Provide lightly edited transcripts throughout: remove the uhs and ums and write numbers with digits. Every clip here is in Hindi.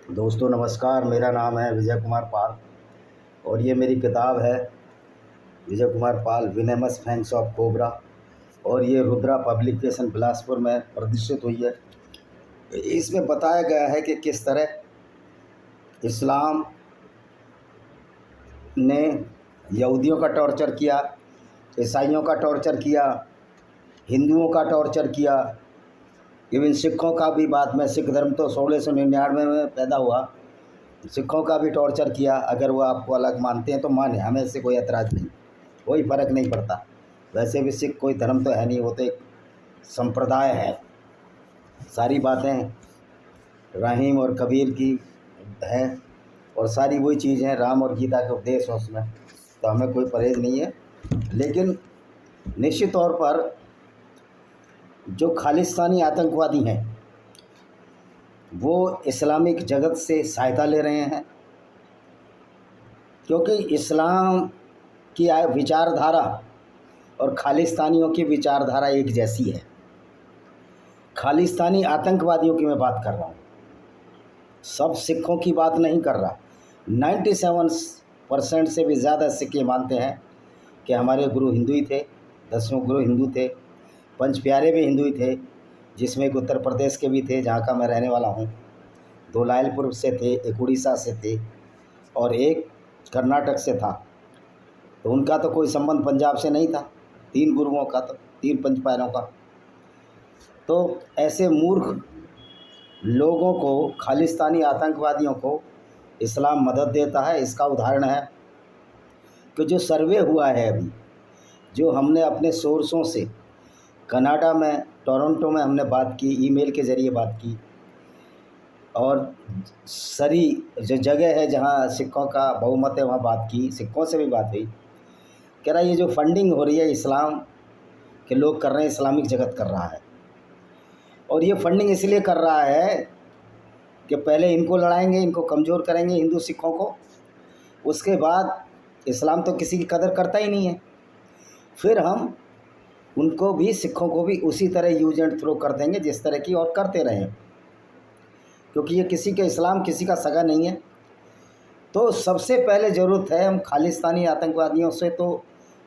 दोस्तों नमस्कार। मेरा नाम है विजय कुमार पाल और ये मेरी किताब है विजय कुमार पाल विनेमस फैंग्स ऑफ कोबरा और ये रुद्रा पब्लिकेशन बिलासपुर में प्रदर्शित हुई है। इसमें बताया गया है कि किस तरह इस्लाम ने यहूदियों का टॉर्चर किया, ईसाइयों का टॉर्चर किया, हिंदुओं का टॉर्चर किया, इवन सिखों का भी। बाद में सिख धर्म तो 1699 में पैदा हुआ, सिखों का भी टॉर्चर किया। अगर वो आपको अलग मानते हैं तो माने, हमें इससे कोई एतराज़ नहीं, कोई फ़र्क नहीं पड़ता। वैसे भी सिख कोई धर्म तो है नहीं, वो तो एक संप्रदाय है। सारी बातें रहीम और कबीर की है और सारी वही चीज़ हैं, राम और गीता के उपदेश हैं उसमें, तो हमें कोई परहेज़ नहीं है। लेकिन निश्चित तौर पर जो खालिस्तानी आतंकवादी हैं वो इस्लामिक जगत से सहायता ले रहे हैं, क्योंकि इस्लाम की विचारधारा और खालिस्तानियों की विचारधारा एक जैसी है। खालिस्तानी आतंकवादियों की मैं बात कर रहा हूँ, सब सिखों की बात नहीं कर रहा। 97% से भी ज़्यादा सिख ये मानते हैं कि हमारे गुरु हिंदू ही थे, 10वें गुरु हिंदू थे, पंच प्यारे भी हिंदू ही थे, जिसमें एक उत्तर प्रदेश के भी थे जहाँ का मैं रहने वाला हूँ, 2 लायलपुर से थे, एक उड़ीसा से थे और एक कर्नाटक से था। तो उनका तो कोई संबंध पंजाब से नहीं था, 3 गुरुओं का, तो 3 पंच प्यारों का। तो ऐसे मूर्ख लोगों को, खालिस्तानी आतंकवादियों को इस्लाम मदद देता है। इसका उदाहरण है कि जो सर्वे हुआ है अभी, जो हमने अपने सोर्सों से कनाडा में, टोरंटो में हमने बात की, ईमेल के ज़रिए बात की, और सरी जो जगह है जहाँ सिखों का बहुमत है वहाँ बात की, सिखों से भी बात हुई। कह रहा ये जो फंडिंग हो रही है इस्लाम के लोग कर रहे हैं, इस्लामिक जगत कर रहा है, और ये फंडिंग इसलिए कर रहा है कि पहले इनको लड़ाएंगे, इनको कमज़ोर करेंगे हिंदू सिखों को, उसके बाद इस्लाम तो किसी की कदर करता ही नहीं है, फिर हम उनको भी, सिखों को भी उसी तरह यूज एंड थ्रो कर देंगे जिस तरह की और करते रहे, क्योंकि ये किसी का इस्लाम किसी का सगा नहीं है। तो सबसे पहले ज़रूरत है, हम खालिस्तानी आतंकवादियों से तो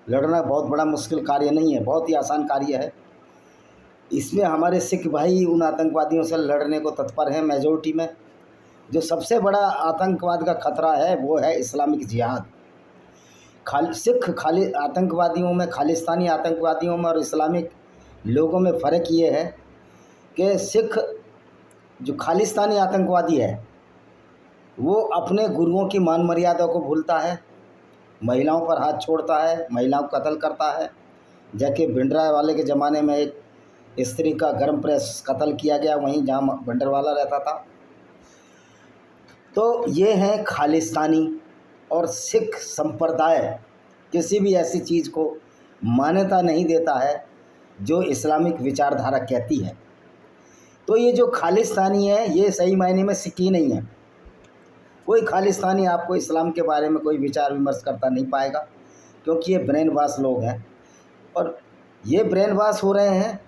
लड़ना बहुत बड़ा मुश्किल कार्य नहीं है, बहुत ही आसान कार्य है। इसमें हमारे सिख भाई उन आतंकवादियों से लड़ने को तत्पर हैं मेजोरिटी में। जो सबसे बड़ा आतंकवाद का खतरा है वो है इस्लामिक जिहाद। खाली आतंकवादियों में, खालिस्तानी आतंकवादियों में और इस्लामिक लोगों में फ़र्क ये है कि सिख जो खालिस्तानी आतंकवादी है वो अपने गुरुओं की मान मर्यादा को भूलता है, महिलाओं पर हाथ छोड़ता है, महिलाओं को कत्ल करता है। जबकि भिंडरा वाले के ज़माने में एक स्त्री का गर्म प्रेस कत्ल किया गया वहीं जहाँ भिंडरवाला रहता था। तो ये हैं खालिस्तानी। और सिख संप्रदाय किसी भी ऐसी चीज़ को मान्यता नहीं देता है जो इस्लामिक विचारधारा कहती है। तो ये जो खालिस्तानी है ये सही मायने में सिख ही नहीं है। कोई खालिस्तानी आपको इस्लाम के बारे में कोई विचार विमर्श करता नहीं पाएगा, क्योंकि ये ब्रेन वाश लोग हैं और ये ब्रेन वाश हो रहे हैं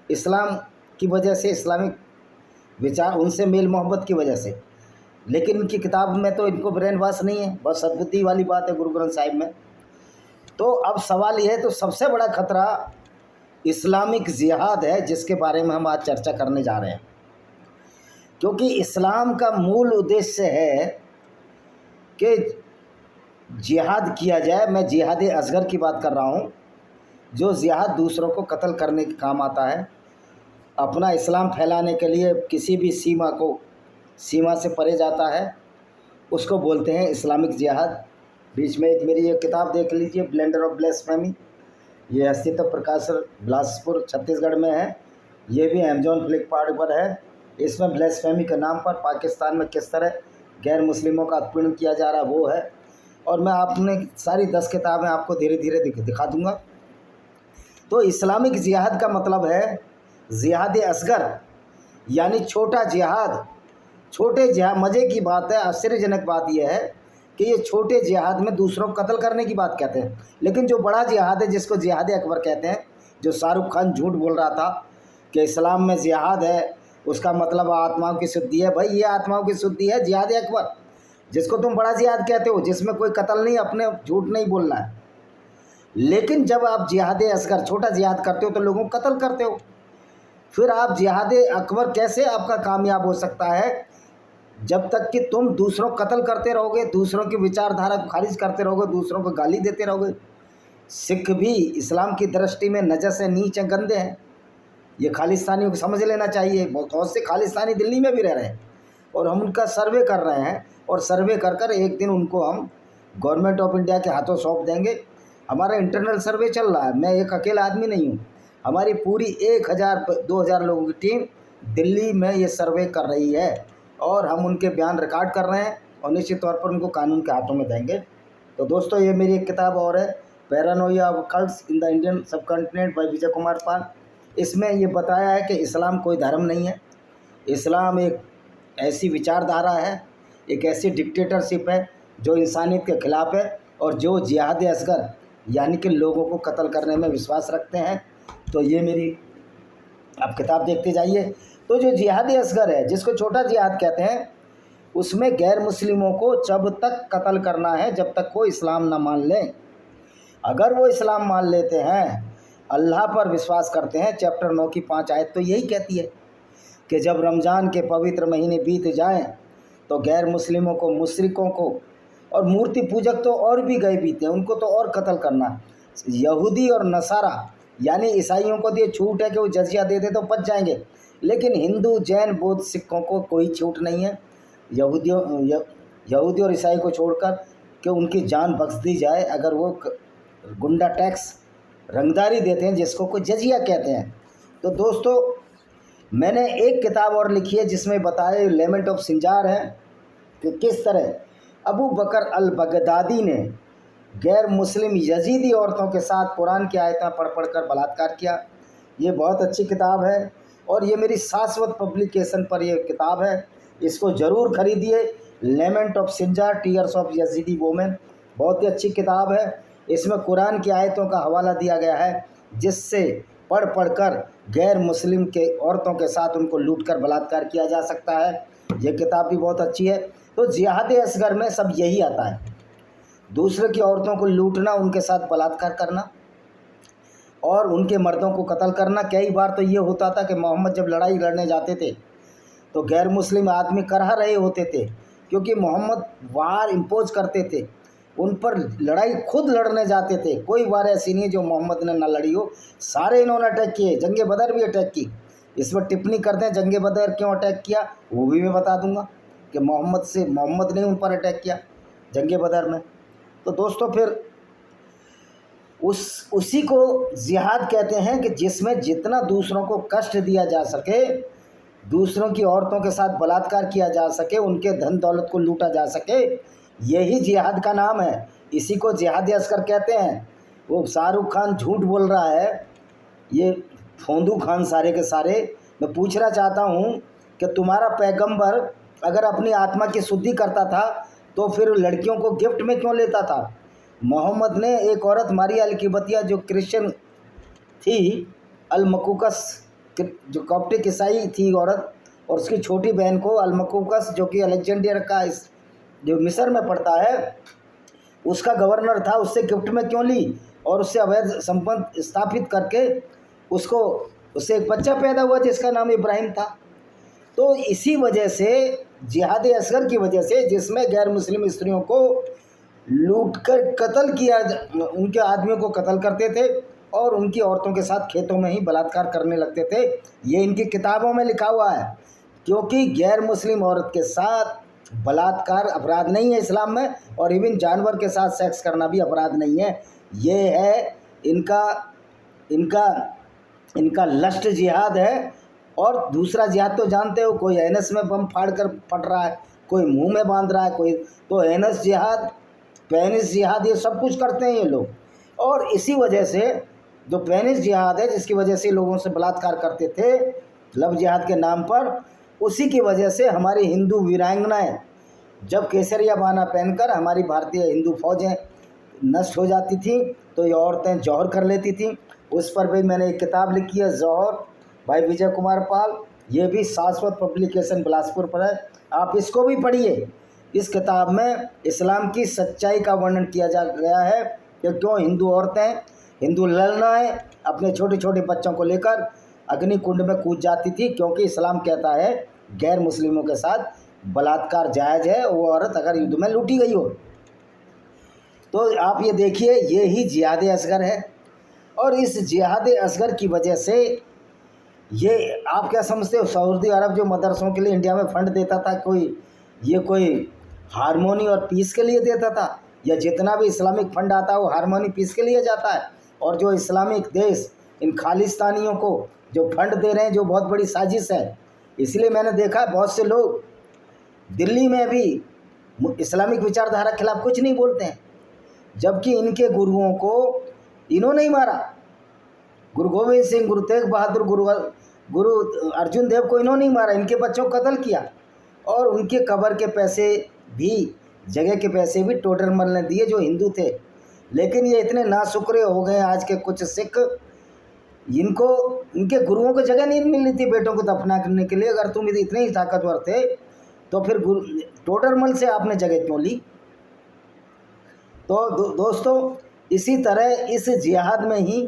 इस्लाम की वजह से, इस्लामिक विचार उनसे मेल मोहब्बत की वजह से। लेकिन इनकी किताब में तो इनको ब्रेन वाश नहीं है, बस सद्बुद्धि वाली बात है गुरु ग्रंथ साहिब में। तो अब सवाल यह है, तो सबसे बड़ा खतरा इस्लामिक जिहाद है जिसके बारे में हम आज चर्चा करने जा रहे हैं, क्योंकि इस्लाम का मूल उद्देश्य है कि जिहाद किया जाए। मैं जिहाद असगर की बात कर रहा हूँ, जो जिहाद दूसरों को कत्ल करने के काम आता है, अपना इस्लाम फैलाने के लिए किसी भी सीमा से परे जाता है, उसको बोलते हैं इस्लामिक जिहाद। बीच में एक मेरी एक किताब देख लीजिए, ब्लेंडर ऑफ ब्लेस्फेमी, ये अस्तित्व प्रकाशन बिलासपुर छत्तीसगढ़ में है, ये भी अमेजॉन फ्लिपकार्ट पर है। इसमें ब्लेस्फेमी के नाम पर पाकिस्तान में किस तरह गैर मुस्लिमों का उत्पीड़न किया जा रहा है वो है, और मैं आपने सारी 10 किताबें आपको धीरे धीरे दिखा दूँगा। तो इस्लामिक जिहाद का मतलब है जिहाद असगर, यानी छोटा जिहाद। छोटे जिहाद, मज़े की बात है, आश्चर्यजनक बात यह है कि ये छोटे जिहाद में दूसरों को कत्ल करने की बात कहते हैं, लेकिन जो बड़ा जिहाद है जिसको जिहाद अकबर कहते हैं, जो शाहरुख खान झूठ बोल रहा था कि इस्लाम में जिहाद है, उसका मतलब आत्माओं की शुद्धि है। भाई ये आत्माओं की शुद्धि है जिहाद अकबर, जिसको तुम बड़ा जिहाद कहते हो, जिसमें कोई कत्ल नहीं, अपने झूठ नहीं बोलना है। लेकिन जब आप जिहाद असगर छोटा जिहाद करते हो तो लोगों को कत्ल करते हो, फिर आप जिहाद अकबर कैसे आपका कामयाब हो सकता है? जब तक कि तुम दूसरों को कत्ल करते रहोगे, दूसरों की विचारधारा को खारिज करते रहोगे, दूसरों को गाली देते रहोगे। सिख भी इस्लाम की दृष्टि में नजर से नीच गंदे हैं, ये खालिस्तानियों को समझ लेना चाहिए। बहुत से खालिस्तानी दिल्ली में भी रह रहे हैं और हम उनका सर्वे कर रहे हैं, और सर्वे कर कर एक दिन उनको हम गवर्नमेंट ऑफ इंडिया के हाथों सौंप देंगे। हमारा इंटरनल सर्वे चल रहा है, मैं एक अकेला आदमी नहीं हूँ, हमारी पूरी 1000-2000 लोगों की टीम दिल्ली में ये सर्वे कर रही है और हम उनके बयान रिकॉर्ड कर रहे हैं और निश्चित तौर पर उनको कानून के हाथों में देंगे। तो दोस्तों ये मेरी एक किताब और है, paranoia of cults in the Indian सब कॉन्टिनेंट बाय विजय कुमार पाल। इसमें ये बताया है कि इस्लाम कोई धर्म नहीं है, इस्लाम एक ऐसी विचारधारा है, एक ऐसी डिक्टेटरशिप है जो इंसानियत के खिलाफ है और जो जिहाद असगर यानी कि लोगों को कत्ल करने में विश्वास रखते हैं। तो ये मेरी आप किताब देखते जाइए। तो जो जिहाद असगर है, जिसको छोटा जिहाद कहते हैं, उसमें गैर मुस्लिमों को जब तक कत्ल करना है जब तक वो इस्लाम ना मान लें। अगर वो इस्लाम मान लेते हैं, अल्लाह पर विश्वास करते हैं, चैप्टर 9 की 5 आयत तो यही कहती है कि जब रमज़ान के पवित्र महीने बीत जाएं तो गैर मुस्लिमों को, मुशरिकों को और मूर्ति पूजक तो और भी गए बीते हैं, उनको तो और कत्ल करना। यहूदी और नसारा यानी ईसाइयों को ये छूट है कि वो जजिया दे दे तो बच जाएंगे, लेकिन हिंदू, जैन, बौद्ध, सिखों को कोई छूट नहीं है यहूदी और ईसाई को छोड़कर कि उनकी जान बख्श दी जाए अगर वो गुंडा टैक्स रंगदारी देते हैं, जिसको कोई जजिया कहते हैं। तो दोस्तों मैंने एक किताब और लिखी है जिसमें बताए लेमेंट ऑफ सिंजार है कि किस तरह अबू बकर अल बगदादी ने गैर मुस्लिम यजीदी औरतों के साथ कुरान की आयतें पढ़ पढ़ कर बलात्कार किया। ये बहुत अच्छी किताब है और ये मेरी शाश्वत पब्लिकेशन पर ये किताब है, इसको ज़रूर खरीदिए। Lament of Sinjar, tears of Yazidi women, बहुत ही अच्छी किताब है। इसमें कुरान की आयतों का हवाला दिया गया है जिससे पढ़ पढ़ कर गैर मुस्लिम के औरतों के साथ उनको लूट कर बलात्कार किया जा सकता है। ये किताब भी बहुत अच्छी है। तो जिहाद असगर में सब यही आता है, दूसरे की औरतों को लूटना, उनके साथ बलात्कार करना और उनके मर्दों को कत्ल करना। कई बार तो ये होता था कि मोहम्मद जब लड़ाई लड़ने जाते थे तो गैर मुस्लिम आदमी करहा रहे होते थे, क्योंकि मोहम्मद वार इम्पोज करते थे, उन पर लड़ाई खुद लड़ने जाते थे। कोई वार ऐसी नहीं है जो मोहम्मद ने ना लड़ी हो, सारे इन्होंने अटैक किए। जंगे बदर भी अटैक की, इस पर टिप्पणी करते हैं जंगे बदर क्यों अटैक किया, वो भी मैं बता दूंगा कि मोहम्मद ने उन पर अटैक किया जंगे बदर में। तो दोस्तों फिर उसी को जिहाद कहते हैं कि जिसमें जितना दूसरों को कष्ट दिया जा सके, दूसरों की औरतों के साथ बलात्कार किया जा सके, उनके धन दौलत को लूटा जा सके, यही जिहाद का नाम है। इसी को जिहाद असगर कहते हैं। वो शाहरुख खान झूठ बोल रहा है, ये फोंदू खान सारे के सारे। मैं पूछना चाहता हूँ कि तुम्हारा पैगंबर अगर अपनी आत्मा की शुद्धि करता था तो फिर लड़कियों को गिफ्ट में क्यों लेता था? मोहम्मद ने एक औरत मारिया अल किबतिया जो क्रिश्चियन थी, अल मकूकस जो कॉप्टिक ईसाई थी औरत, और उसकी छोटी बहन को अल मकूकस जो कि अलेक्जेंडर का जो मिस्र में पड़ता है उसका गवर्नर था, उससे गिफ्ट में क्यों ली और उससे अवैध संबंध स्थापित करके उससे एक बच्चा पैदा हुआ जिसका नाम इब्राहिम था। तो इसी वजह से जिहाद असगर की वजह से, जिसमें गैर मुस्लिम स्त्रियों को लूट कर कत्ल किया, उनके आदमियों को कत्ल करते थे और उनकी औरतों के साथ खेतों में ही बलात्कार करने लगते थे। ये इनकी किताबों में लिखा हुआ है, क्योंकि गैर मुस्लिम औरत के साथ बलात्कार अपराध नहीं है इस्लाम में, और इवन जानवर के साथ सेक्स करना भी अपराध नहीं है। ये है इनका लस्ट जिहाद है। और दूसरा जिहाद तो जानते हो, कोई एनस में बम फाड़ कर फट रहा है, कोई मुंह में बांध रहा है, कोई तो एनस जिहाद, पेनिस जिहाद, ये सब कुछ करते हैं ये लोग। और इसी वजह से जो पेनिस जिहाद है, जिसकी वजह से लोगों से बलात्कार करते थे लव जिहाद के नाम पर, उसी की वजह से हमारी हिंदू वीरांगनाएं जब केसरिया बाना पहनकर हमारी भारतीय हिंदू फौजें नष्ट हो जाती थी तो ये औरतें जौहर कर लेती थी। उस पर भी मैंने एक किताब लिखी है, जौहर, भाई विजय कुमार पाल। ये भी शाश्वत पब्लिकेशन बिलासपुर पर है, आप इसको भी पढ़िए। इस किताब में इस्लाम की सच्चाई का वर्णन किया जा गया है कि क्यों हिंदू औरतें, हिंदू लड़नाएँ अपने छोटे छोटे बच्चों को लेकर अग्नि कुंड में कूद जाती थी, क्योंकि इस्लाम कहता है गैर मुस्लिमों के साथ बलात्कार जायज़ है, वो औरत अगर युद्ध में लूटी गई हो। तो आप ये देखिए, ये ही जिहाद असगर है। और इस जिहाद असगर की वजह से ये आप क्या समझते हो, सऊदी अरब जो मदरसों के लिए इंडिया में फ़ंड देता था, कोई हारमोनी और पीस के लिए देता था, या जितना भी इस्लामिक फ़ंड आता है वो हारमोनी पीस के लिए जाता है। और जो इस्लामिक देश इन खालिस्तानियों को जो फंड दे रहे हैं, जो बहुत बड़ी साजिश है। इसलिए मैंने देखा बहुत से लोग दिल्ली में भी इस्लामिक विचारधारा के खिलाफ कुछ नहीं बोलते हैं, जबकि इनके गुरुओं को इन्होंने ही मारा। गुरु गोविंद सिंह, गुरु तेग बहादुर, गुरु अर्जुन देव को इन्होंने ही मारा, इनके बच्चों को कत्ल किया। और उनके कब्र के पैसे भी, जगह के पैसे भी टोडरमल ने दिए जो हिंदू थे। लेकिन ये इतने नाशुक्रे हो गए आज के कुछ सिख, इनको इनके गुरुओं को जगह नहीं मिल रही थी बेटों को दफना करने के लिए। अगर तुम इतने ही ताकतवर थे तो फिर टोडरमल से आपने जगह क्यों ली? तो दोस्तों, इसी तरह इस जिहाद में ही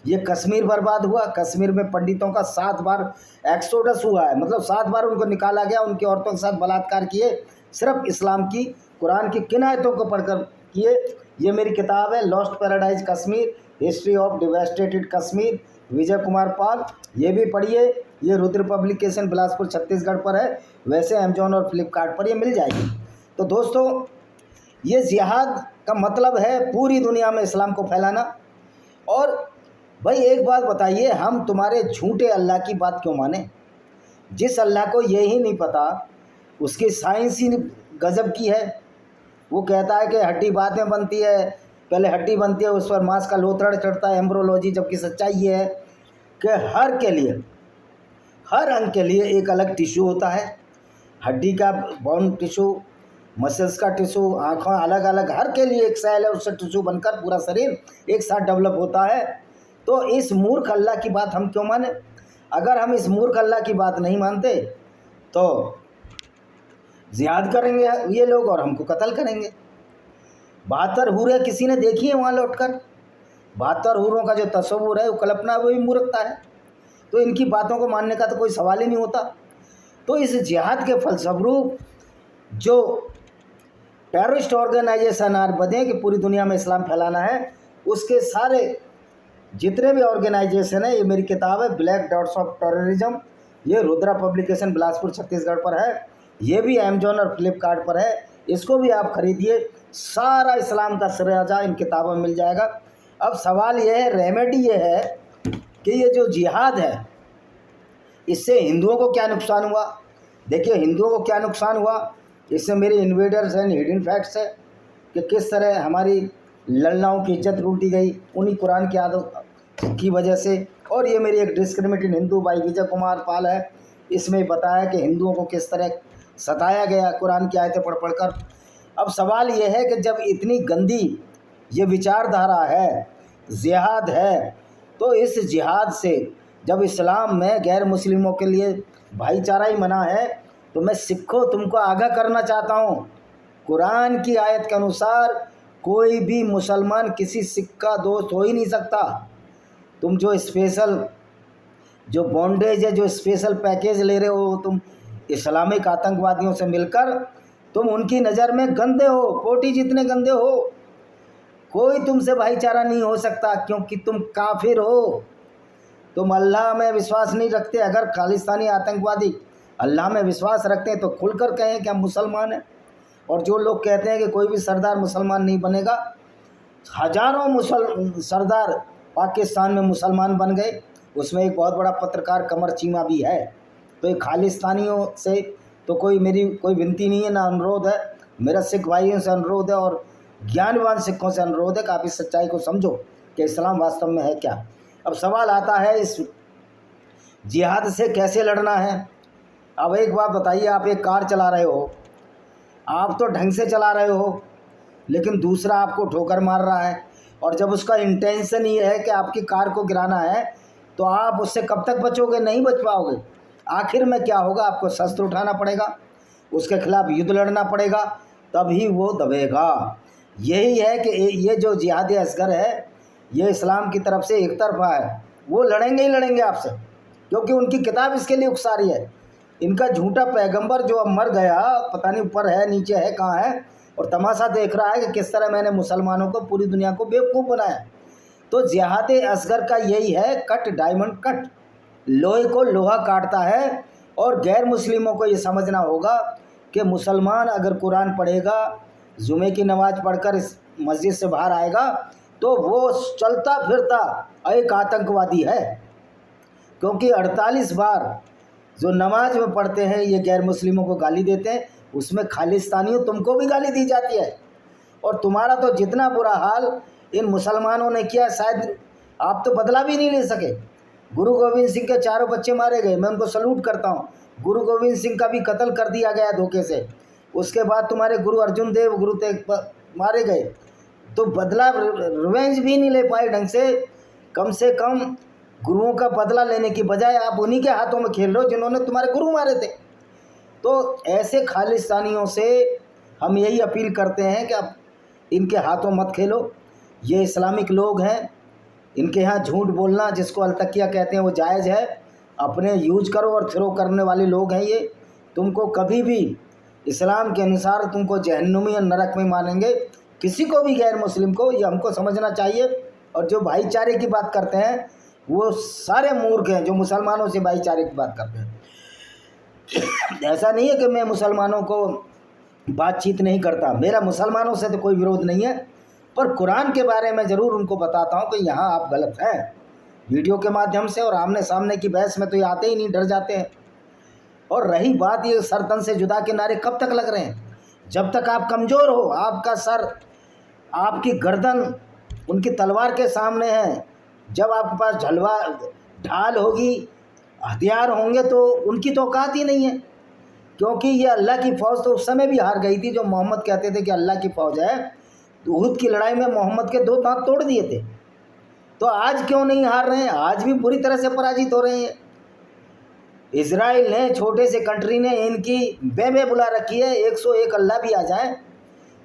ये कश्मीर बर्बाद हुआ। कश्मीर में पंडितों का 7 बार एक्सोडस हुआ है, मतलब 7 बार उनको निकाला गया, उनकी औरतों के साथ बलात्कार किए, सिर्फ इस्लाम की, कुरान की किन आयतों को पढ़कर किए। ये मेरी किताब है lost paradise Kashmir, history of devastated Kashmir, Vijay Kumar Pal. ये भी पढ़िए। ये रुद्र पब्लिकेशन बिलासपुर छत्तीसगढ़ पर है, वैसे अमेजॉन और फ्लिपकार्ट पर ये मिल जाएगी। तो दोस्तों, ये जिहाद का मतलब है पूरी दुनिया में इस्लाम को फैलाना। और भाई एक बात बताइए, हम तुम्हारे झूठे अल्लाह की बात क्यों माने? जिस अल्लाह को ये ही नहीं पता, उसकी साइंस ही गजब की है। वो कहता है कि हड्डी बाद में बनती है, पहले हड्डी बनती है, उस पर मांस का लोथड़ा चढ़ता है, एम्ब्रोलॉजी। जबकि सच्चाई ये है कि हर अंग के लिए एक अलग टिश्यू होता है। हड्डी का बोन टिश्यू, मसल्स का टिश्यू, आँखों अलग अलग, हर के लिए एक सेल है, उससे टिश्यू बनकर पूरा शरीर एक साथ डेवलप होता है। तो इस मूर्ख अल्लाह की बात हम क्यों माने? अगर हम इस मूर्ख अल्लाह की बात नहीं मानते तो जिहाद करेंगे ये लोग और हमको कत्ल करेंगे। 72 हूरें किसी ने देखी है वहाँ लौटकर? 72 हूरों का जो तस्वुर है वो कल्पना, वो भी मूर्खता है। तो इनकी बातों को मानने का तो कोई सवाल ही नहीं होता। तो इस जिहाद के फलस्वरूप जो टेररिस्ट ऑर्गेनाइजेशन आर बने कि पूरी दुनिया में इस्लाम फैलाना है, उसके सारे जितने भी ऑर्गेनाइजेशन है, ये मेरी किताब है ब्लैक डॉट्स ऑफ टेररिज्म। ये रुद्रा पब्लिकेशन बिलासपुर छत्तीसगढ़ पर है, ये भी अमेजॉन और फ्लिपकार्ट पर है। इसको भी आप खरीदिए, सारा इस्लाम का सराजा इन किताबों में मिल जाएगा। अब सवाल ये है, रेमेडी ये है कि ये जो जिहाद है, इससे हिंदुओं को क्या नुकसान हुआ? देखिए, हिंदुओं को क्या नुकसान हुआ, इससे मेरी इन्वेडर्स एंड हिडन फैक्ट्स है कि किस तरह हमारी लड़नाओं की इज्जत लूटी गई उन्हीं कुरान की आदत की वजह से। और ये मेरी एक डिस्क्रिमिनेटेड हिंदू भाई विजय कुमार पाल है, इसमें बताया कि हिंदुओं को किस तरह सताया गया कुरान की आयतें पढ़ पढ़कर। अब सवाल ये है कि जब इतनी गंदी ये विचारधारा है, जिहाद है, तो इस जिहाद से जब इस्लाम में गैर मुस्लिमों के लिए भाईचारा ही मना है, तो मैं सिखों तुमको आगाह करना चाहता हूँ, कुरान की आयत के अनुसार कोई भी मुसलमान किसी सिख का दोस्त हो ही नहीं सकता। तुम जो स्पेशल जो बॉन्डेज है, जो स्पेशल पैकेज ले रहे हो, तुम इस्लामिक आतंकवादियों से मिलकर, तुम उनकी नज़र में गंदे हो, पोटी जितने गंदे हो। कोई तुमसे भाईचारा नहीं हो सकता, क्योंकि तुम काफिर हो, तुम अल्लाह में विश्वास नहीं रखते। अगर खालिस्तानी आतंकवादी अल्लाह में विश्वास रखते हैं तो खुलकर कहें कि हम मुसलमान हैं। और जो लोग कहते हैं कि कोई भी सरदार मुसलमान नहीं बनेगा, हजारों सरदार पाकिस्तान में मुसलमान बन गए। उसमें एक बहुत बड़ा पत्रकार कमर चीमा भी है। तो ये खालिस्तानियों से तो मेरी कोई विनती नहीं है, ना अनुरोध है। मेरा सिख भाइयों से अनुरोध है और ज्ञानवान सिखों से अनुरोध है कि आप इस सच्चाई को समझो कि इस्लाम वास्तव में है क्या। अब सवाल आता है, इस जिहाद से कैसे लड़ना है? अब एक बात बताइए, आप एक कार चला रहे हो, आप तो ढंग से चला रहे हो, लेकिन दूसरा आपको ठोकर मार रहा है, और जब उसका इंटेंशन ये है कि आपकी कार को गिराना है, तो आप उससे कब तक बचोगे? नहीं बच पाओगे। आखिर में क्या होगा, आपको शस्त्र उठाना पड़ेगा, उसके खिलाफ युद्ध लड़ना पड़ेगा, तभी वो दबेगा। यही है कि ये जो जिहाद असगर है ये इस्लाम की तरफ से एक तरफा है, वो लड़ेंगे ही लड़ेंगे आपसे, क्योंकि उनकी किताब इसके लिए उकसारी है। इनका झूठा पैगंबर जो अब मर गया, पता नहीं ऊपर है नीचे है कहाँ है, और तमाशा देख रहा है कि किस तरह मैंने मुसलमानों को, पूरी दुनिया को बेवकूफ़ बनाया। तो जिहाद असगर का यही है, कट डायमंड कट, लोहे को लोहा काटता है। और गैर मुस्लिमों को ये समझना होगा कि मुसलमान अगर कुरान पढ़ेगा, जुमे की नमाज़ पढ़कर इस मस्जिद से बाहर आएगा, तो वो चलता फिरता एक आतंकवादी है। क्योंकि 48 बार जो नमाज में पढ़ते हैं ये गैर मुस्लिमों को गाली देते हैं, उसमें खालिस्तानियों तुमको भी गाली दी जाती है। और तुम्हारा तो जितना बुरा हाल इन मुसलमानों ने किया, शायद आप तो बदला भी नहीं ले सके। गुरु गोविंद सिंह के 4 बच्चे मारे गए, मैं उनको सल्यूट करता हूँ। गुरु गोविंद सिंह का भी कत्ल कर दिया गया धोखे से। उसके बाद तुम्हारे गुरु अर्जुन देव, गुरु तेग मारे गए, तो बदला रिवेंज भी नहीं ले पाए ढंग से कम गुरुओं का बदला लेने की बजाय आप उन्हीं के हाथों में खेल रहे हो जिन्होंने तुम्हारे गुरु मारे थे। तो ऐसे खालिस्तानियों से हम यही अपील करते हैं कि आप इनके हाथों मत खेलो। ये इस्लामिक लोग हैं, इनके यहाँ झूठ बोलना, जिसको अलतकिया कहते हैं, वो जायज़ है। अपने यूज करो और थ्रो करने वाले लोग हैं ये। तुमको कभी भी इस्लाम के अनुसार तुमको जहन्नुमी और नरक में मानेंगे, किसी को भी, गैर मुस्लिम को, ये हमको समझना चाहिए। और जो भाईचारे की बात करते हैं वो सारे मूर्ख हैं जो मुसलमानों से भाईचारे की बात करते हैं। ऐसा नहीं है कि मैं मुसलमानों को बातचीत नहीं करता, मेरा मुसलमानों से तो कोई विरोध नहीं है, पर कुरान के बारे में ज़रूर उनको बताता हूँ कि यहाँ आप गलत हैं। वीडियो के माध्यम से और आमने सामने की बहस में तो ये आते ही नहीं, डर जाते हैं। और रही बात ये सर तन से जुदा के नारे कब तक लग रहे हैं? जब तक आप कमज़ोर हो, आपका सर, आपकी गर्दन उनकी तलवार के सामने है। जब आपके पास ढाल होगी, हथियार होंगे, तो उनकी तो औकात ही नहीं है। क्योंकि ये अल्लाह की फ़ौज तो उस समय भी हार गई थी, जो मोहम्मद कहते थे कि अल्लाह की फ़ौज है। तो उहुद की लड़ाई में मोहम्मद के 2 दांत तोड़ दिए थे। तो आज क्यों नहीं हार रहे हैं? आज भी बुरी तरह से पराजित हो रहे हैं। इजराइल ने, छोटे से कंट्री ने, इनकी बे बुला रखी है। 101 अल्लाह भी आ जाए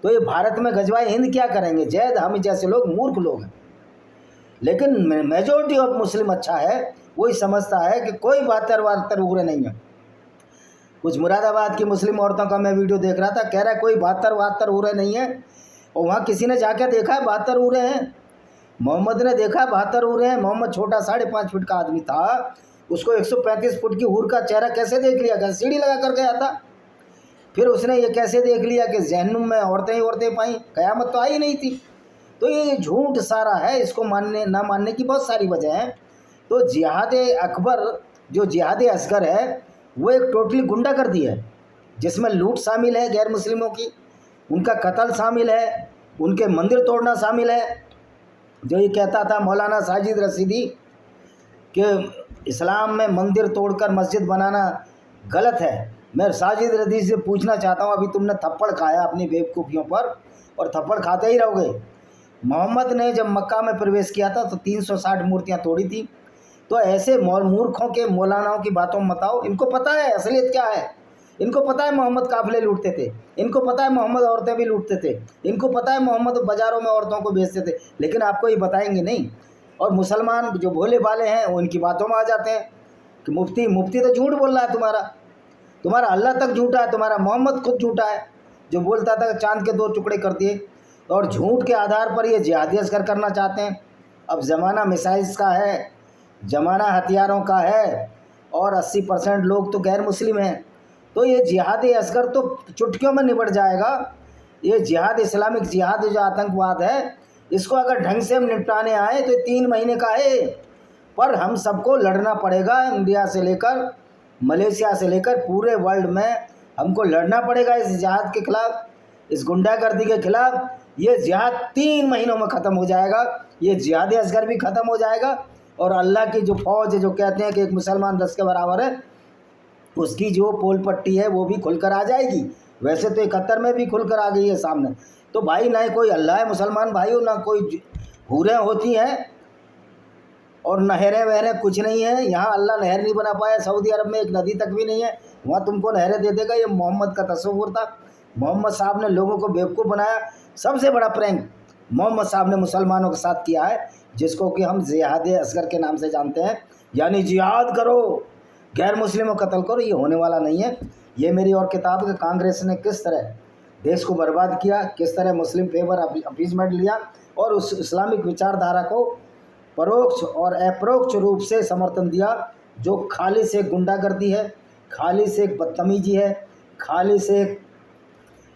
तो ये भारत में गजवाए हिंद क्या करेंगे? जैद हम जैसे लोग मूर्ख लोग हैं। लेकिन मेजॉरिटी ऑफ मुस्लिम अच्छा है, वही समझता है कि कोई 72 उग्र नहीं है। कुछ मुरादाबाद की मुस्लिम औरतों का मैं वीडियो देख रहा था, कह रहा है कोई 72 उग्र नहीं है। और वहाँ किसी ने जाके देखा है 72 उग्र हैं। मोहम्मद ने देखा 72 उग्र हैं। मोहम्मद छोटा 5.5 फुट का आदमी था, उसको 135 फुट की हूर का चेहरा कैसे देख लिया? क्या सीढ़ी लगा कर गया था? फिर उसने ये कैसे देख लिया कि जहन्नुम में औरतें ही औरतें पाई? क़यामत तो आई नहीं थी। तो ये झूठ सारा है, इसको मानने ना मानने की बहुत सारी वजह है। तो जिहाद अकबर, जो जिहाद असगर है, वो एक टोटली गुंडागर्दी है, जिसमें लूट शामिल है गैर मुस्लिमों की, उनका कत्ल शामिल है, उनके मंदिर तोड़ना शामिल है। जो ये कहता था मौलाना साजिद रशीदी कि इस्लाम में मंदिर तोड़कर मस्जिद बनाना गलत है। मैं साजिद रशीदी से पूछना चाहता हूँ, अभी तुमने थप्पड़ खाया अपनी बेवकूफ़ियों पर, और थप्पड़ खाते ही रहोगे। मोहम्मद ने जब मक्का में प्रवेश किया था तो 360 मूर्तियाँ तोड़ी थी। तो ऐसे मूर्खों के, मौलानाओं की बातों में मत आओ। इनको पता है असलियत क्या है। इनको पता है मोहम्मद काफ़िले लूटते थे, इनको पता है मोहम्मद औरतें भी लूटते थे, इनको पता है मोहम्मद बाज़ारों में औरतों को बेचते थे, लेकिन आपको ये बताएंगे नहीं। और मुसलमान जो भोले भाले हैं वो इनकी बातों में आ जाते हैं कि मुफ्ती तो झूठ बोल रहा है, तुम्हारा अल्लाह तक झूठा है, तुम्हारा मोहम्मद खुद झूठा है, जो बोलता था चाँद के 2 टुकड़े कर दिए। और झूठ के आधार पर ये जिहादी असगर करना चाहते हैं। अब ज़माना मिसाइल्स का है, ज़माना हथियारों का है, और 80% लोग तो गैर मुस्लिम हैं। तो ये जिहादी असगर तो चुटकियों में निपट जाएगा। ये जिहाद, इस्लामिक जिहाद जो आतंकवाद है, इसको अगर ढंग से हम निपटाने आए तो 3 महीने का है। पर हम सबको लड़ना पड़ेगा, इंडिया से लेकर मलेशिया से लेकर पूरे वर्ल्ड में हमको लड़ना पड़ेगा इस जिहाद के खिलाफ, इस गुंडागर्दी के खिलाफ। ये जिहाद 3 महीनों में ख़त्म हो जाएगा। ये जिहाद असगर भी ख़त्म हो जाएगा। और अल्लाह की जो फ़ौज है, जो कहते हैं कि एक मुसलमान 10 के बराबर है, उसकी जो पोल पट्टी है वो भी खुलकर आ जाएगी। वैसे तो 71 में भी खुलकर आ गई है सामने। तो भाई, ना कोई अल्लाह है मुसलमान भाइयों, ना कोई हूरें होती हैं। और नहरें वहरें कुछ नहीं है यहाँ। अल्लाह नहर नहीं बना पाया, सऊदी अरब में एक नदी तक भी नहीं है, वहाँ तुमको नहरें दे देगा। ये मोहम्मद का तस्वुर था। मोहम्मद साहब ने लोगों को बेवकूफ़ बनाया। सबसे बड़ा प्रैंक मोहम्मद साहब ने मुसलमानों के साथ किया है, जिसको कि हम जिहाद असगर के नाम से जानते हैं, यानी जिहाद करो, गैर मुस्लिमों को कत्ल करो। ये होने वाला नहीं है। ये मेरी और किताब कि कांग्रेस ने किस तरह देश को बर्बाद किया, किस तरह मुस्लिम फेवर अपीजमेंट लिया और उस इस्लामिक विचारधारा को परोक्ष और अपरोक्ष रूप से समर्थन दिया, जो खाली से गुंडागर्दी है, खाली से एक बदतमीजी है, खाली से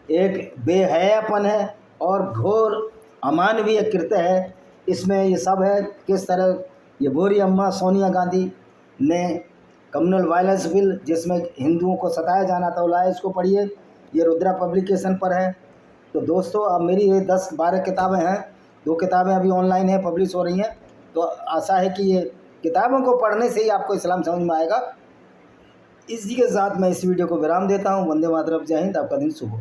एक बेहयापन है और घोर अमानवीय कृत्य है। इसमें ये सब है। किस तरह ये गोरी अम्मा सोनिया गांधी ने कम्युनल वायलेंस बिल, जिसमें हिंदुओं को सताया जाना था, लाया। इसको पढ़िए, ये रुद्रा पब्लिकेशन पर है। तो दोस्तों अब मेरी ये 10-12 किताबें हैं, 2 किताबें अभी ऑनलाइन हैं, पब्लिश हो रही हैं। तो आशा है कि ये किताबों को पढ़ने से ही आपको इस्लाम समझ में आएगा। इसी के साथ मैं इस वीडियो को विराम देता हूँ। वंदे मातरम, जय हिंद, आपका दिन शुभ हो।